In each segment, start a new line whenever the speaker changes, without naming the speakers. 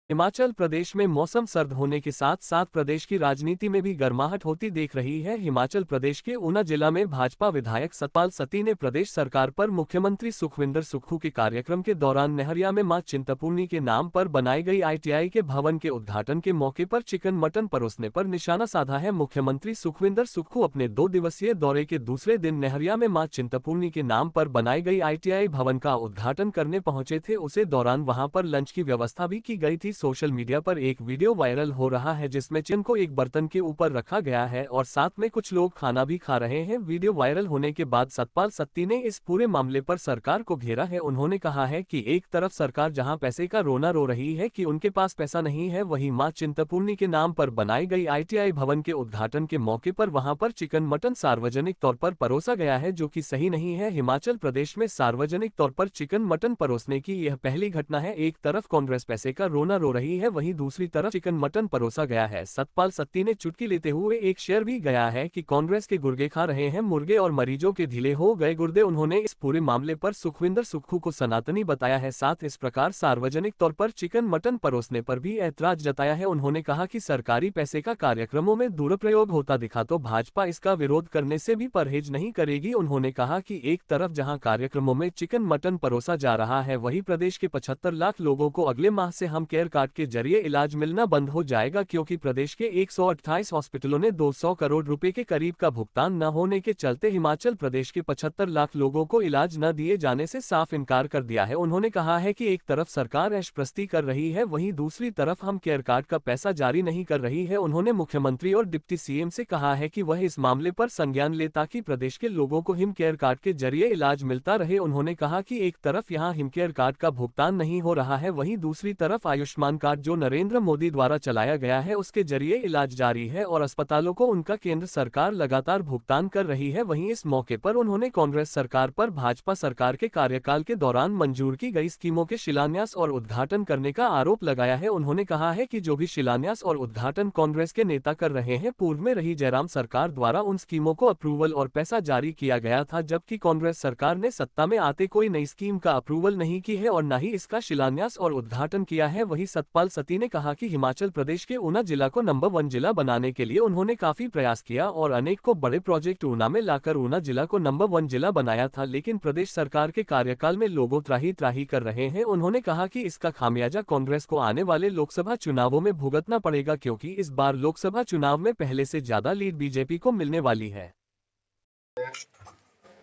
हिमाचल प्रदेश में मौसम सर्द होने के साथ साथ प्रदेश की राजनीति में भी गर्माहट होती देख रही है। हिमाचल प्रदेश के ऊना जिला में भाजपा विधायक सतपाल सत्ती ने प्रदेश सरकार पर मुख्यमंत्री सुखविंदर सुक्खू के कार्यक्रम के दौरान नहरिया में मां चिंतपूर्णी के नाम पर बनाई गई ITI के भवन के उद्घाटन के मौके पर चिकन मटन परोसने पर निशाना साधा है। मुख्यमंत्री सुखविंदर सुक्खू अपने 2 दिवसीय दौरे के दूसरे दिन नहरिया में मां चिंतपूर्णी के नाम पर बनाई गई ITI भवन का उद्घाटन करने पहुंचे थे। उसे दौरान वहां पर लंच की व्यवस्था भी की गई थी। सोशल मीडिया पर एक वीडियो वायरल हो रहा है जिसमें चिकन को एक बर्तन के ऊपर रखा गया है और साथ में कुछ लोग खाना भी खा रहे हैं। वीडियो वायरल होने के बाद सतपाल सत्ती ने इस पूरे मामले पर सरकार को घेरा है। उन्होंने कहा है कि एक तरफ सरकार जहां पैसे का रोना रो रही है कि उनके पास पैसा नहीं है, वहीं मां चिंतपूर्णी के नाम पर बनाई गई ITI भवन के उद्घाटन के मौके पर वहां पर चिकन मटन सार्वजनिक तौर पर परोसा गया है, जो कि सही नहीं है। हिमाचल प्रदेश में सार्वजनिक तौर पर चिकन मटन परोसने की यह पहली घटना है। एक तरफ कांग्रेस पैसे का रोना रो रही है, वहीं दूसरी तरफ चिकन मटन परोसा गया है। सतपाल सत्ती ने चुटकी लेते हुए एक शेर भी गया है कि कांग्रेस के गुर्गे खा रहे हैं मुर्गे और मरीजों के ढीले हो गए गुर्दे। उन्होंने इस पूरे मामले पर सुखविंदर सुक्खू को सनातनी बताया है। साथ इस प्रकार सार्वजनिक तौर पर चिकन मटन परोसने पर भी ऐतराज जताया है। उन्होंने कहा कि सरकारी पैसे का कार्यक्रमों में दुरुपयोग होता दिखा तो भाजपा इसका विरोध करने से भी परहेज नहीं करेगी। उन्होंने कहा कि एक तरफ जहां कार्यक्रमों में चिकन मटन परोसा जा रहा है, वहीं प्रदेश के 75 लाख लोगों को अगले माह से हम केयर कार्ड के जरिए इलाज मिलना बंद हो जाएगा, क्योंकि प्रदेश के 128 हॉस्पिटलों ने 200 करोड़ रुपए के करीब का भुगतान न होने के चलते हिमाचल प्रदेश के 75 लाख लोगों को इलाज न दिए जाने से साफ इनकार कर दिया है। उन्होंने कहा है कि एक तरफ सरकार ऐशप्रस्ती कर रही है, वहीं दूसरी तरफ हम केयर कार्ड का पैसा जारी नहीं कर रही है। उन्होंने मुख्यमंत्री और डिप्टी CM से कहा है कि वह इस मामले पर संज्ञान ले ताकि प्रदेश के लोगों को हिम केयर कार्ड के जरिए इलाज मिलता रहे। उन्होंने कहा कि एक तरफ यहां हिम केयर कार्ड का भुगतान नहीं हो रहा है, वहीं दूसरी तरफ आयुष्मान कार्ड जो नरेंद्र मोदी द्वारा चलाया गया है उसके जरिए इलाज जारी है और अस्पतालों को उनका केंद्र सरकार लगातार भुगतान कर रही है। वहीं इस मौके पर उन्होंने कांग्रेस सरकार पर भाजपा सरकार के कार्यकाल के दौरान मंजूर की गई स्कीमों के शिलान्यास और उद्घाटन करने का आरोप लगाया है। उन्होंने कहा है कि जो भी शिलान्यास और उद्घाटन कांग्रेस के नेता कर रहे हैं, पूर्व में रही जयराम सरकार द्वारा उन स्कीमों को अप्रूवल और पैसा जारी किया गया था, जबकि कांग्रेस सरकार ने सत्ता में आते कोई नई स्कीम का अप्रूवल नहीं की है और न ही इसका शिलान्यास और उद्घाटन किया है। वहीं सतपाल सत्ती ने कहा कि हिमाचल प्रदेश के ऊना जिला को नंबर 1 जिला बनाने के लिए उन्होंने काफी प्रयास किया और अनेक को बड़े प्रोजेक्ट ऊना में लाकर ऊना जिला को नंबर 1 जिला बनाया था, लेकिन प्रदेश सरकार के कार्यकाल में लोगों त्राही त्राही कर रहे हैं। उन्होंने कहा कि इसका खामियाजा कांग्रेस को आने वाले लोकसभा चुनावों में भुगतना पड़ेगा, क्योंकि इस बार लोकसभा चुनाव में पहले से ज्यादा लीड बीजेपी को मिलने वाली है।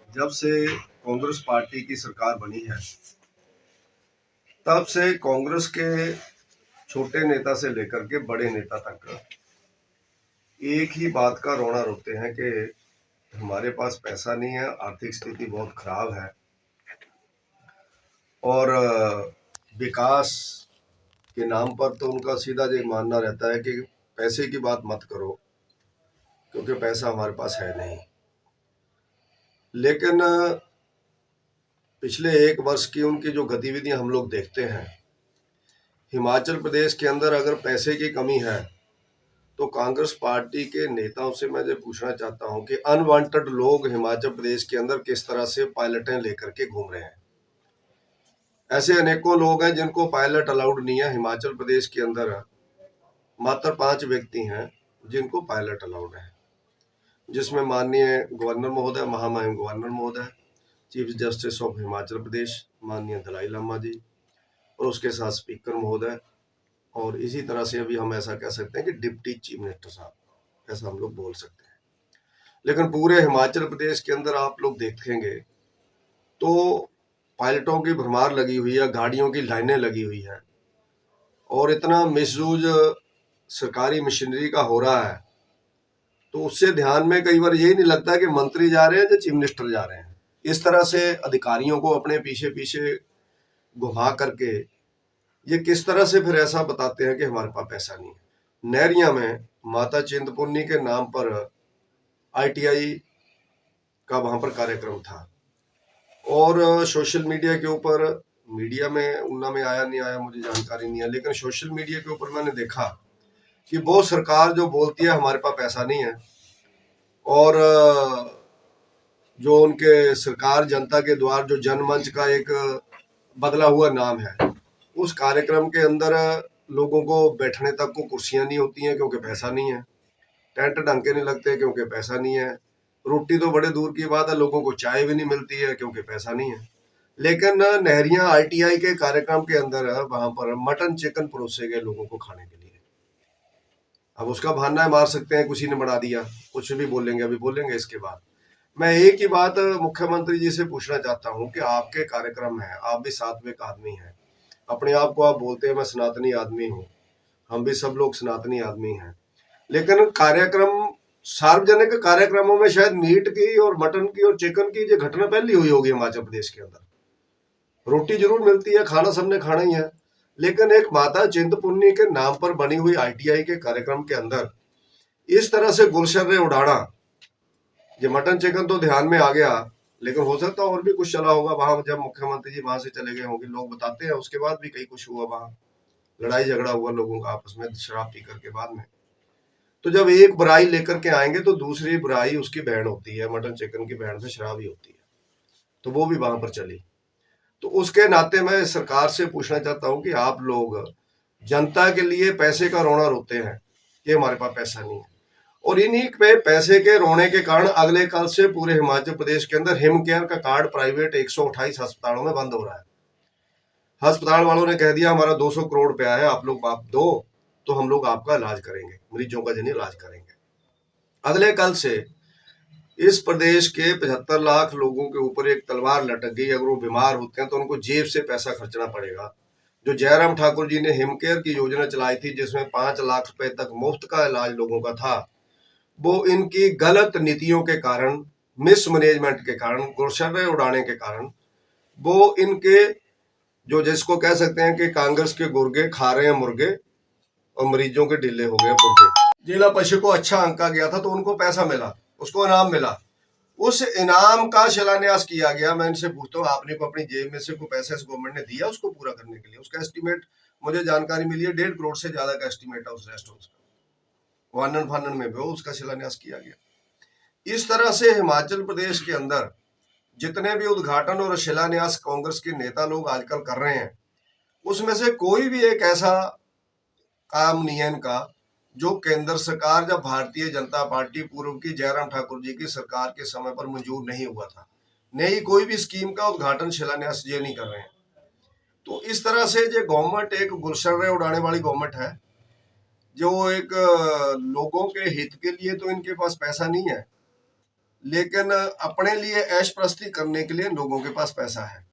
जब से कांग्रेस पार्टी की सरकार बनी है, तब से कांग्रेस के छोटे नेता से लेकर के बड़े नेता तक एक ही बात का रोना रोते हैं कि हमारे पास पैसा नहीं है, आर्थिक स्थिति बहुत खराब है और विकास के नाम पर तो उनका सीधा ये मानना रहता है कि पैसे की बात मत करो क्योंकि पैसा हमारे पास है नहीं। लेकिन पिछले 1 वर्ष की उनकी जो गतिविधियां हम लोग देखते हैं, हिमाचल प्रदेश के अंदर अगर पैसे की कमी है तो कांग्रेस पार्टी के नेताओं से मैं ये पूछना चाहता हूं कि अनवांटेड लोग हिमाचल प्रदेश के अंदर किस तरह से पायलटें लेकर के घूम रहे हैं। ऐसे अनेकों लोग हैं जिनको पायलट अलाउड नहीं है। हिमाचल प्रदेश के अंदर मात्र 5 व्यक्ति हैं जिनको पायलट अलाउड है, जिसमें माननीय गवर्नर महोदय, महामहिम गवर्नर महोदय, chief justice of Himachal Pradesh माननीय दलाई लामा जी और उसके साथ स्पीकर महोदय, और इसी तरह से अभी हम ऐसा कह सकते हैं कि डिप्टी चीफ मिनिस्टर साहब, ऐसा हम लोग बोल सकते हैं। लेकिन पूरे हिमाचल प्रदेश के अंदर आप लोग देखेंगे तो पायलटों की भरमार लगी हुई है, गाड़ियों की लाइनें लगी हुई है और इतना मिसयूज सरकारी मशीनरी का हो रहा है, तो उससे ध्यान में कई बार यही नहीं लगता कि मंत्री जा रहे हैं या चीफ मिनिस्टर जा रहे हैं। इस तरह से अधिकारियों को अपने पीछे पीछे घुमा करके ये किस तरह से फिर ऐसा बताते हैं कि हमारे पास पैसा नहीं है। नहरिया में माता चिंतपूर्णी के नाम पर ITI का वहां पर कार्यक्रम था और सोशल मीडिया के ऊपर, मीडिया में ऊना में आया नहीं आया मुझे जानकारी नहीं है, लेकिन सोशल मीडिया के ऊपर मैंने देखा कि वो सरकार जो बोलती है हमारे पास पैसा नहीं है और जो उनके सरकार जनता के द्वार जो जनमंच का एक बदला हुआ नाम है, उस कार्यक्रम के अंदर लोगों को बैठने तक को कुर्सियां नहीं होती हैं क्योंकि पैसा नहीं है, टेंट ढंग के नहीं लगते क्योंकि पैसा नहीं है, रोटी तो बड़े दूर की बात है, लोगों को चाय भी नहीं मिलती है क्योंकि पैसा नहीं है। लेकिन नहरिया आईटीआई के कार्यक्रम के अंदर वहां पर मटन चिकन परोसे गए लोगों को खाने के लिए। अब उसका बहाना है, मार सकते हैं, किसी ने बना दिया, कुछ भी बोलेंगे, अभी बोलेंगे इसके बाद। मैं एक ही बात मुख्यमंत्री जी से पूछना चाहता हूं कि आपके कार्यक्रम है, आप भी सात्विक आदमी हैं, अपने आप को आप बोलते हैं मैं सनातनी आदमी हूँ, हम भी सब लोग सनातनी आदमी हैं, लेकिन कार्यक्रम, सार्वजनिक कार्यक्रमों में शायद मीट की और मटन की और चिकन की जो घटना पहली हुई होगी हिमाचल प्रदेश के अंदर। रोटी जरूर मिलती है, खाना सबने खाना ही है, लेकिन एक माता चिंतपूर्णी के नाम पर बनी हुई आईटीआई के कार्यक्रम के अंदर इस तरह से गुलशर्रे उड़ाना, ये मटन चिकन तो ध्यान में आ गया, लेकिन हो सकता है और भी कुछ चला होगा वहां, जब मुख्यमंत्री जी वहां से चले गए होंगे, लोग बताते हैं उसके बाद भी कई कुछ हुआ वहां, लड़ाई झगड़ा हुआ लोगों का आपस में शराब पीकर के बाद में। तो जब एक बुराई लेकर के आएंगे तो दूसरी बुराई उसकी बहन होती है, मटन चिकन की बहन से शराब ही होती है, तो वो भी वहां पर चली। तो उसके नाते मैं सरकार से पूछना चाहता हूं कि आप लोग जनता के लिए पैसे का रोना रोते हैं कि हमारे पास पैसा नहीं है, और इन्हीं पे पैसे के रोने के कारण अगले कल से पूरे हिमाचल प्रदेश के अंदर हिम केयर का कार्ड प्राइवेट 128 अस्पतालों में बंद हो रहा है। अस्पताल वालों ने कह दिया हमारा 200 करोड़ रुपया है, आप लोग आप दो तो हम लोग आपका इलाज करेंगे, मरीजों का जनी इलाज करेंगे। अगले कल से इस प्रदेश के 75 लाख लोगों के ऊपर एक तलवार लटक गई, अगर वो बीमार होते हैं तो उनको जेब से पैसा खर्चना पड़ेगा। जो जयराम ठाकुर जी ने हिमकेयर की योजना चलाई थी जिसमें 5 लाख रुपए तक मुफ्त का इलाज लोगों का था, वो इनकी गलत नीतियों के कारण, मिसमैनेजमेंट के कारण, गुलशर्रे उड़ाने के कारण, वो इनके जो जिसको कह सकते हैं कि कांग्रेस के गुर्गे खा रहे हैं मुर्गे और मरीजों के ढीले हो गए पुर्जे। जिला पशु को अच्छा अंका गया था तो उनको पैसा मिला, उसको इनाम मिला, उस इनाम का शिलान्यास किया गया। मैं इनसे पूछता हूँ आपने को अपनी जेब में से कोई पैसा इस गवर्नमेंट ने दिया उसको पूरा करने के लिए? उसका एस्टिमेट मुझे जानकारी मिली है 1.5 करोड़ से ज्यादा का एस्टिमेट है उस रेस्ट हाउस का, वानन फानन में भी उसका शिलान्यास किया गया। इस तरह से हिमाचल प्रदेश के अंदर जितने भी उद्घाटन और शिलान्यास कांग्रेस के नेता लोग आजकल कर रहे हैं, उसमें से कोई भी एक ऐसा काम नहीं है इनका जो केंद्र सरकार, जब भारतीय जनता पार्टी पूर्व की जयराम ठाकुर जी की सरकार के समय पर मंजूर नहीं हुआ था, नहीं कोई भी स्कीम का उद्घाटन शिलान्यास ये नहीं कर रहे हैं। तो इस तरह से जो गवर्नमेंट एक गुलशर्रे उड़ाने वाली गवर्नमेंट है, जो एक लोगों के हित के लिए तो इनके पास पैसा नहीं है, लेकिन अपने लिए ऐश प्रस्ती करने के लिए लोगों के पास पैसा है।